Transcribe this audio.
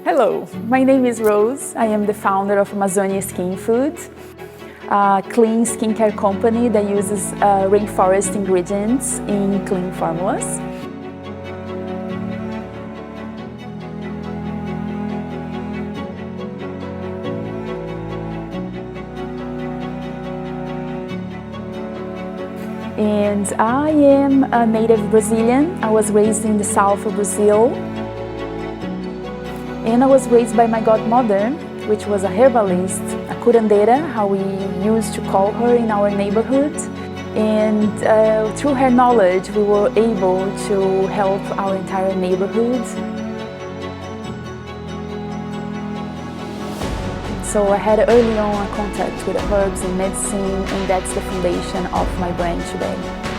Hello, my name is Rose. I am the founder of Amazonia Skinfood, a clean skincare company that uses rainforest ingredients in clean formulas. And I am a native Brazilian. I was raised in the south of Brazil. And I was raised by my godmother, which was a herbalist, a curandeira, how we used to call her in our neighborhood. And through her knowledge, we were able to help our entire neighborhood. So I had early on a contact with herbs and medicine, and that's the foundation of my brand today.